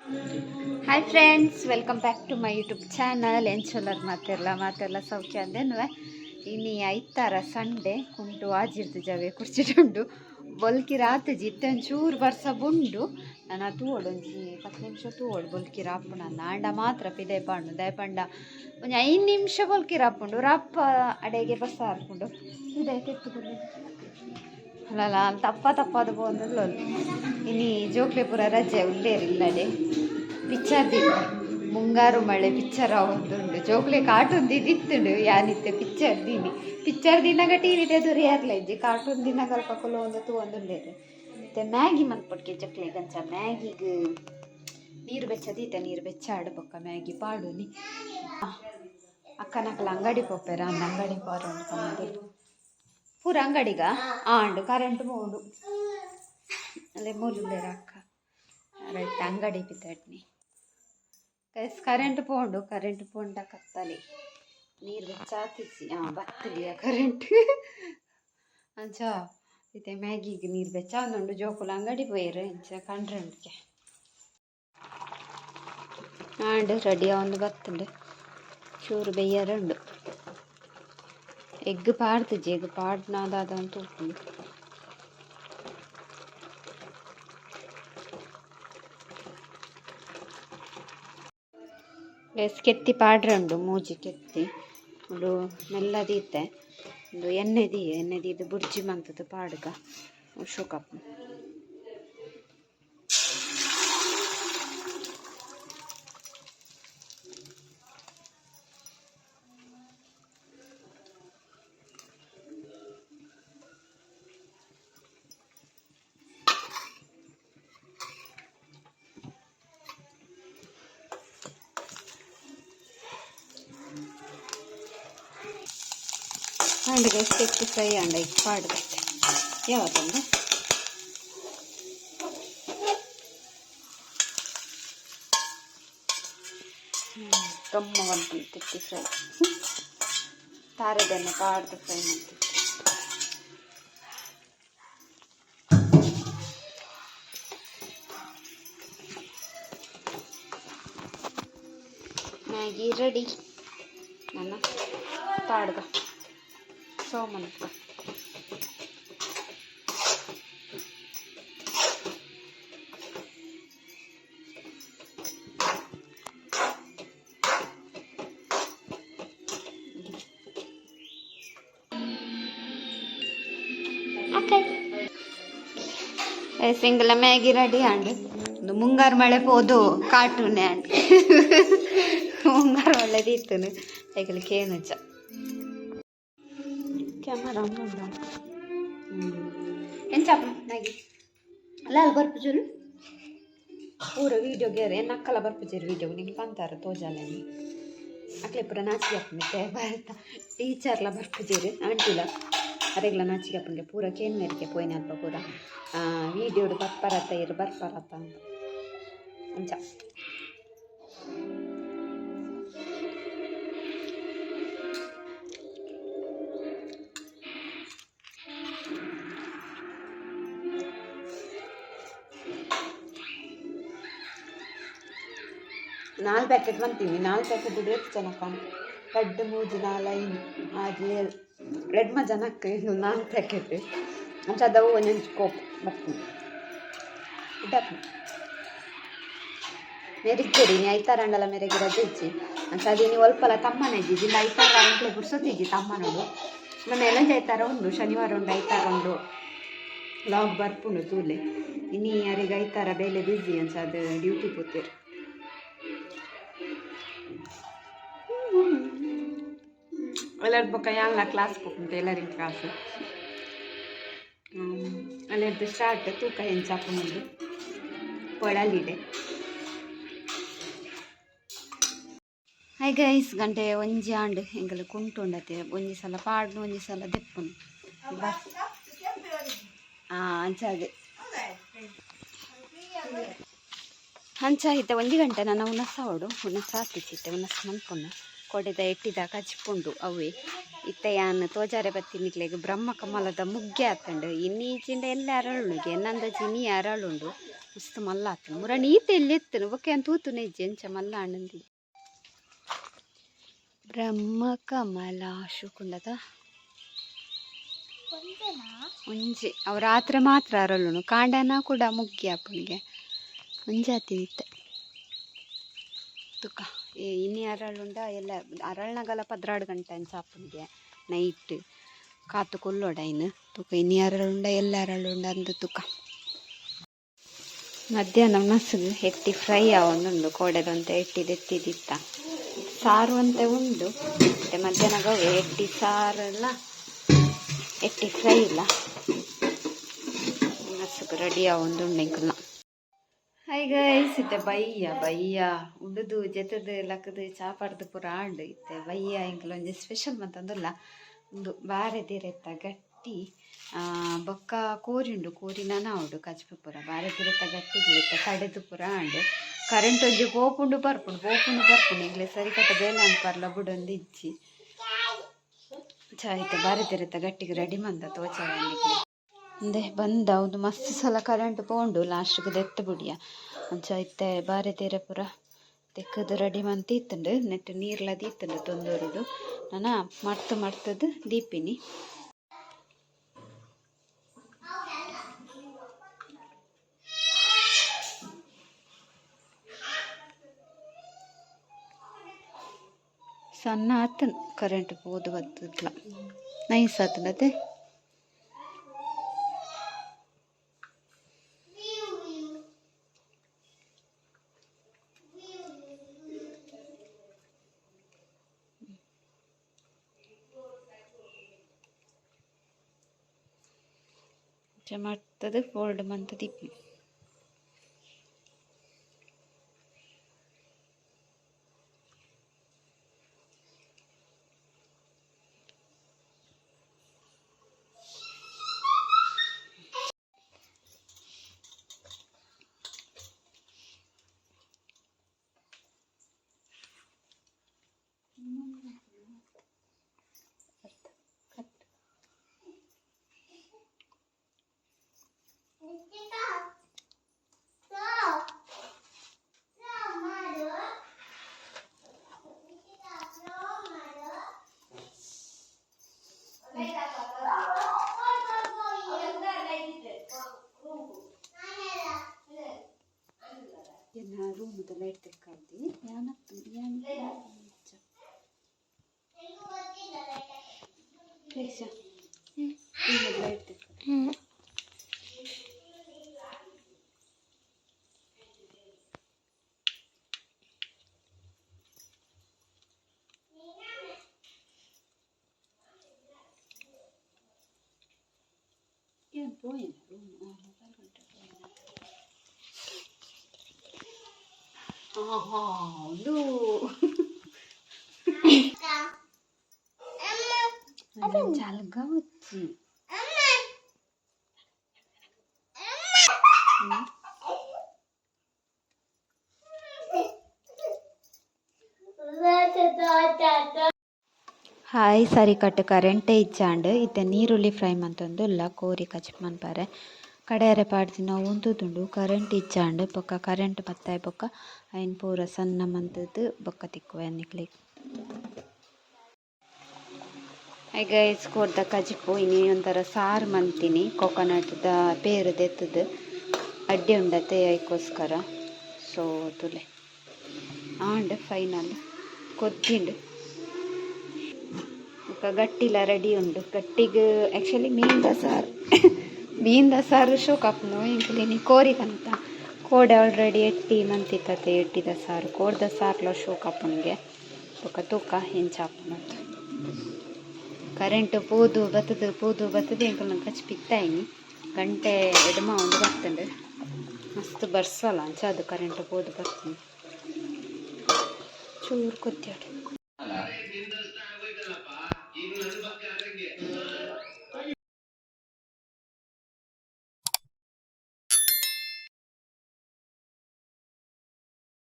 Hi friends, welcome back to my YouTube channel. ಎಂಚೊಲ್ಲರ್ ಮಾತೆಲ್ಲ ಸೌಖ್ಯ ಅಂದೇನುವೆ. ಇನ್ನು ಐತಾರ ಸಂಡೆ ಕುಂಟು ಆಜಿರ್ದು ಜವೆ ಕುರ್ಚಿಟುಂಡು ಬೊಲ್ಕಿ ರಾತ್ರಿ ಜಿತ್ತಂಚೂರು ಬರ್ಸ ಬುಂಡು ನಾನು ತೂವೊಡೊಂಜಿ 10 ನಿಮಿಷ ತೂವೊಡು ಬೊಲ್ಕಿ ರಾಪುಂಡು ಅಂದ ಆಂಡ ಮಾತ್ರ ಪಿದೆ ಪಾಂಡು ದಯಪಂಡ ಒಂಜಿ 5 ನಿಮಿಷ ಬೊಲ್ಕಿ ರಾಪುಂಡು ರಾಪ ಅಡೆಗೆ ಬಸ್ಸ ಹಾರ್ಪುಂಡು ಇದೇ ತೆತ್ತುಕೊಂಡು ಅಲ್ಲ ತಪ್ಪದು ಬಂದು ಇನ್ನು ಜೋಕ್ಲೆ ಪೂರ ರಜೆ ಉಳ್ಳೇರಿಲ್ಲಡೆ ಪಿಕ್ಚರ್ ದಿನ ಮುಂಗಾರು ಮಳೆ ಪಿಕ್ಚರ್ ಒಂದುಂಡು ಜೋಕ್ಲೆ ಕಾರ್ಟೂನ್ ದಿತ್ತುಂಡು ಯಾನಿತ್ತೆ ಪಿಕ್ಚರ್ ದಿನಾಗ ಟಿವಿ ತೆದುರು ಯಾರ್ಲಜ್ಜಿ ಕಾರ್ಟೂನ್ ದಿನ ಕಲ್ಪ ಕೊಲ ಒಂದು ತೂವೊಂದುಂಡೇರು ಮತ್ತೆ ಮ್ಯಾಗಿ ಮಲ್ಪೊಟ್ಕೆ ಜೋಕ್ಲೆ ಗಂಚ ಮ್ಯಾಗಿಗೆ ನೀರು ಬೆಚ್ಚ ಆಡ್ಬೊಕ್ಕ ಮ್ಯಾಗಿ ಪಾಡುನಿ ಅಕ್ಕನಕಲ ಅಂಗಡಿ ಪೋಪೆರ ಅಂದ ಅಂಗಡಿ ಪಾರು ಅನ್ಕೊಂಡು ಪೂರ ಅಂಗಡಿಗ ಆಂಡು ಕರೆಂಟ್ ಮೋಡು ಅಲ್ಲೇ ಮೂರುಳ್ಳೇರ ಅಕ್ಕ ರೈತ ಅಂಗಡಿ ಬಿದ್ದಡ್ನಿ ಕರೆಂಟ್ ಪೋಂಡ ಕತ್ತಲಿ ನೀರು ಬೆಚ್ಚಾತಿಸಿ ಬತ್ತಲಿಯ ಕರೆಂಟ್ ಅಂಚ ಇತ್ತೆ ಮ್ಯಾಗಿಗೆ ನೀರು ಬೆಚ್ಚ ಒಂದುಂಡು ಜೋಕುಲ ಅಂಗಡಿ ಪೋಯರು ಇಂಚ ಕಂಡ್ರೆ ಆಂಡು ರೆಡಿಯ ಒಂದು ಬತ್ತುಂಡು ಚೂರು ಬೆಯ್ಯರುಂಡು ಎಗ್ ಪಾಡ್ನಾದಂತ ಉಪ್ಪುಂಡು ಕೆತ್ತಿ ಪಾಡ್ರಂಡು ಮೂಜಿ ಕೆತ್ತಿ ಒಂದು ಮೆಲ್ಲದೀತೆ ಒಂದು ಎಣ್ಣೆದೀದು ಬುರ್ಜಿ ಮಂತದ್ದು ಪಾಡ್ಗ ಉಶುಕಪ್ಪು ಅಂಡ್ ಗೈಸ್ ಫ್ರೈ ಅಂಡ ಈಗ ಪಾಡ್ಗತ್ತೆ ಯಾವತ್ತಂದ್ರೆ ಗಮ್ಮವಂತ ತೆತ್ತಿ ಫ್ರೈ ತಾರದೆಣ್ಣೆ ಪಾಡ್ದು ಫ್ರೈ ಮಾಡ್ತಿತ್ತು ಮ್ಯಾಗಿ ರೆಡಿ ನನ್ನ ಪಾಡ್ಗ ಸೋಮನಪ್ಪ ಸಿಂಗಲ ಮ್ಯಾಗಿ ರೆಡಿ ಅಂಡು ಒಂದು ಮುಂಗಾರು ಮಳೆ ಪೋದು ಕಾರ್ಟೂನೆ ಅಂಡ್ ಮುಂಗಾರು ಒಳ್ಳೆದಿತ್ತು ಐಗಲಿಕ್ಕೆ ಏನಚ್ಚ ಕ್ಯಾಮರಾ ಎಂಚಾಪ ಮ್ಯಾಗಿ ಅಲ್ಲ ಅಲ್ಲಿ ಬರ್ಪುಜರು ಪೂರ ವೀಡಿಯೋಗೆ ನಕ್ಕಲ ಬರ್ಪುಜರು ವೀಡಿಯೋ ನಿಂಗೆ ಪಂತಾರ ತೋಜಾలని ಅಕ್ಲೆ ಪೂರ ನಾಚಿಗೆ ಹಾಕ್ಬಿಟ್ಟೆ ಬರ್ತಾ ಟೀಚರ್ಲ ಬರ್ಪುಜರು ಆಂಟಿಲ ಅರೆಗ್ಲ ನಾಚಿಗೆ ಹಾಕೊಂಡೆ ಪೂರ ಕೇನ್ ಮೇರೆಗೆ ಪೋಯ್ನ ಅಲ್ಪ ಪೂರ ವೀಡಿಯೋಡು ಬರ್ಪರತ್ತ ಅಂತ ಅಂಚ ನಾಲ್ಕು ಪ್ಯಾಕೆಟ್ ಬಂತೀವಿ 4 ಪ್ಯಾಕೆಟ್ ಬೇಕು ಜನಕ್ಕ ರೆಡ್ ಮೂಜಿ 4 ಆಗಿ ರೆಡ್ ಜನಕ್ಕೆ ಇದು 4 ಪ್ಯಾಕೆಟ್ ಅಂಚದವು ಒಂದೊಂದು ಕೋಪ್ ಬರ್ತೀನಿ ಇಡಕ್ಕೆ ಮೆರಿಗ್ಗೆರಿ ಐತಾರಂಡಲ ಮೆರೆಗೆ ರಜೆ ಇಚ್ಚಿ ಅಂಚದೀನಿ ಒಲ್ಪಲ ತಮ್ಮನ ಇದ್ದಿದ್ದು ಇಲ್ಲ ಐತಾರ ಇಂಟ್ಲೆ ಬುಡ್ಸೋತಿದ್ದಿ ತಮ್ಮನೋಡು ಮೊನ್ನೆ ಎಲ್ಲ ಐತಾರ ಉಂಡು ಶನಿವಾರ ಉಂಡು ಐತಾರ ಉಂಡು ಲಾಗ್ ಬರ್ಪುಂಡು ತೂಲೆ ಇನ್ನು ಯಾರಿಗೆ ಐತಾರ ಬೇಲೆ ಬಿಸಿ ಅಂಚ ಅದು ಡ್ಯೂಟಿ ಕೂತಿರು ಎಲ್ಲರ ಪಕ್ಕ ಎಲ್ಲ ಕ್ಲಾಸ್ ಹೋಗ್ತು ಟೈಲರಿಂಗ್ ಕ್ಲಾಸ್ ಅಲ್ಲಿದ್ದು ಸ್ಟಾರ್ಟ್ ತೂಕ ಹೆಂಚಾಕೊಂಡು ಪೊಳಲಿದೆ ಹಾಯ್ ಗೈಸ್ ಗಂಟೆ ಒಂಜಿ ಆಂಡು ಹೆಂಗಲು ಕುಂಟುಂಡತೆ ಒಂಜಿ ಸಲ ಪಾಡ್ನು ಒಂಜಿ ಸಲ ದೆಪ್ಪುನು ಅಂಚಾದೆ ಹಂಚಾಯಿತೆ 1 ಗಂಟೆ ನಾನು ಉನಸ ಹಾಕಿಸಿತ್ತೆ ಉನಸ್ ಮನ್ಪುಣ್ಣ ಕೊಡೆದ ಎಟ್ಟಿದ ಕಚ್ಪುಂಡು ಅವೇ ಇತ್ತಯಾನ್ ತೋಜಾರೆ ಬತ್ತಿನಿಕ್ಲೆಗ್ ಬ್ರಹ್ಮ ಕಮಲದ ಮುಗ್ಗೆ ಆತಂಡು ಇನ್ನೀಚಿಂದ ಎಲ್ಲ ಅರಳುಗೆ ನಂದ ಚಿನಿ ಅರಳುಂಡು ಮಸ್ತ್ ಮಲ್ಲ ಆತನು ಮುರ ನೀತ ಎಲ್ಲಿ ಎತ್ತನು ಬೊಕ್ಕೆ ಅಂತ ತೂತು ನೆಜ್ಜೆ ಎಂಚ ಮಲ್ಲ ಆನಂದಿ ಬ್ರಹ್ಮ ಕಮಲ ಶುಕುಂಡದ ಒಂಜೆ ಅವ್ರ ಆತ್ರ ಮಾತ್ರ ಅರಳುನು ಕಾಂಡನ ಕೂಡ ಮುಗ್ಗಿ ಅಪ್ಪನಿಗೆ ಒಂಜಾತಿ ನಿತ್ತೆ ತುಕ ಇನ್ನಿ ಅರಳುಂಡ ಎಲ್ಲ ಅರಳ್ನಗಲ 16 ಗಂಟೆ ಅಂಚ ಅಪ್ಪನಿಗೆ ನೈಟ್ ಕಾತು ಕೊಲ್ಲೋಡೈನು ತುಕ ಇನ್ನಿ ಅರಳುಂಡ ಎಲ್ಲ ಅರಳುಂಡ ಅಂದು ತುಕ ಮಧ್ಯಾಹ್ನ ಮಸಲು ಎಟ್ಟಿ ಫ್ರೈ ಆವೊಂದುಂಡು ಕೋಡೆದಂತ ಎಟ್ಟಿದೆತ್ತಿದಿತ್ತ ಸಾರು ಅಂತ ಉಂಡು ಮತ್ತು ಮಧ್ಯಾಹ್ನ ಗವೆ ಎಟ್ಟಿ ಸಾರೆಲ್ಲ ಎಟ್ಟಿ ಫ್ರೈ ಇಲ್ಲ ಮಸ್ಸು ರೆಡಿ ಆವೊಂದುಂಡು ಇಂಕಲ್ನ ಹಾಯ್ ಗೈಸ್ ಇತ್ತೆ ಬಯ್ಯ ಉಡುದು ಜೆತದು ಲಕ್ಕದು ಚಾಪಾಡ್ದು ಪೂರ ಆಂಡು ಇತ್ತೆ ಬಯ್ಯ ಇಂಕಲ್ ಒಂಜಿ ಸ್ಪೆಷಲ್ ಮಂತಂದುಲ್ಲ ಒಂದು ಬಾರೆ ದಿರೆತ್ತ ಗಟ್ಟಿ ಬೊಕ್ಕ ಕೋರಿ ಉಂಡು ಕೋರಿನ ಉಂಡು ಕಚ್ಪು ಪೂರ ಬಾರೆ ದಿರೆತ್ತ ಗಟ್ಟಿಗ್ಲಿತ್ತ ಕಡೆದು ಪೂರ ಆಂಡು ಕರೆಂಟ್ ಒಂಜಿ ಪೋಪುಂಡು ಬರ್ಪುಂಡು ಈಗಲೇ ಸರಿ ಕಟ್ಟ ಬೇಲೆ ಅನ್ಪರ್ಲ ಬುಡೊಂದು ಇಜ್ಜಿ ಚಾಯ್ತ ಬಾರೆ ದಿರೆತ್ತ ಗಟ್ಟಿಗೆ ರೆಡಿ ಮಂದ ತೋಚನಿಗೆ ಅಂದೆ ಬಂದ ಒಂದು ಮಸ್ತ್ ಸಲ ಕರೆಂಟ್ ಪೋಂಡು ಲಾಸ್ಟ್ಗೆ ದೆತ್ತ ಬಿಡಿಯ ಅಂಚಾಯ್ತೆ ಬಾರೆ ತೀರೆ ಪೂರ ತೆಕ್ಕದು ರೆಡಿ ಮಂತ್ ಇತ್ತಂಡು ನೆಟ್ ನೀರ್ಲ ದೀತ್ತಂಡು ತೊಂದೂರುಡು ನಾನು ಮರ್ತದು ದೀಪಿನಿ ಸಣ್ಣ ಆತನು ಕರೆಂಟ್ ಪೋದು ಬತ್ತಲ್ಲ ನೈಸ್ ಆತನತೆ ಮಾಡ್ತದೆ ಫೋಲ್ಡ್ ಮಂತ್ ದಿಪ್ಪಿ ರೂಮದ ಲೈಟ್ ತೆಕ್ಕಾಡ್ದು ಲೈಟ್ ತೆಕ್ಕ ಏನು ಪೋಯಿನ ರೂಮ್ ಮೊಬೈಲ್ ಗಂಟೆ ಹೌದು ಜಲ್ಗ వచ్చి ಹಾಯ್ ಸರಿ ಕಟ್ಟು ಕರೆಂಟೇ ಇಚ್ಚಾಂಡು ಇತ್ತೆ ನೀರುಳ್ಳಿ ಫ್ರೈ ಮಂತೊಂದು ಇಲ್ಲ ಕೋರಿ ಕಚ್ಪ ಮನ್ಪಾರೆ ಕಡೆಯರೆ ಪಾಡ್ದು ನಾವು ಉಂತುದುಂಡು ಕರೆಂಟ್ ಇಚ್ಚಾಂಡು ಬೊಕ್ಕ ಕರೆಂಟ್ ಬತ್ತಾಯಿ ಬೊಕ್ಕ ಐನ್ ಪೂರ ಸಣ್ಣ ಮಂತದ್ದು ಬೊಕ್ಕ ತಿಕ್ಕುವ ಎನ್ನಿಕ್ಲಿಕ್ಕೆ ಈಗ ಇಸ್ಕೊಡ್ದ ಕಜಿಪು ಇನಿ ಒಂಥರ ಸಾರು ಮಂತೀನಿ ಕೊಕೊನಟ್ದ ಪೇರು ದೆತ್ತದು ಅಡ್ಡಿ ಉಂಡತೆ ಐಕೋಸ್ಕರ ಸೊ ತುಲೆ ಆಂಡ್ ಫೈನಲ್ ಕೊದ್ದಿಂಡು ಗಟ್ಟಿಲ ರೆಡಿ ಉಂಡು ಗಟ್ಟಿಗೆ ಆ್ಯಕ್ಚುಲಿ ಮೀನ್ದ ಸಾರು ಶೋ ಕಪ್ನು ಇಂಕ್ಲಿನಿ ಕೋರಿಗಂತ ಕೋಡೆ ಆಲ್ರೆಡಿ ಎಟ್ಟಿ ಮಂತಿತ್ತತೆ ಎಟ್ಟಿದ ಸಾರು ಕೋಡ್ದ ಸಾರ್ಲ ಶೋ ಕಪ್ಪನಿಗೆ ಬೊಕ್ಕ ತೂಕ ಹೆಂಚಾಪುನತ್ತು ಕರೆಂಟ್ ಪೂದು ಬತ್ತದು ಎಂಕಲ್ನ ಕಚ್ ಪಿತ್ತಾಯಿನಿ ಗಂಟೆ ಎಡಮ ಒಂದು ಬರ್ತಂಡು ಮಸ್ತ್ ಬರ್ಸಲ್ಲ ಅಂಚ ಅದು ಕರೆಂಟ್ ಪೋದು ಬರ್ತೀನಿ ಚೂರು ಕೊತ್ತಾಡು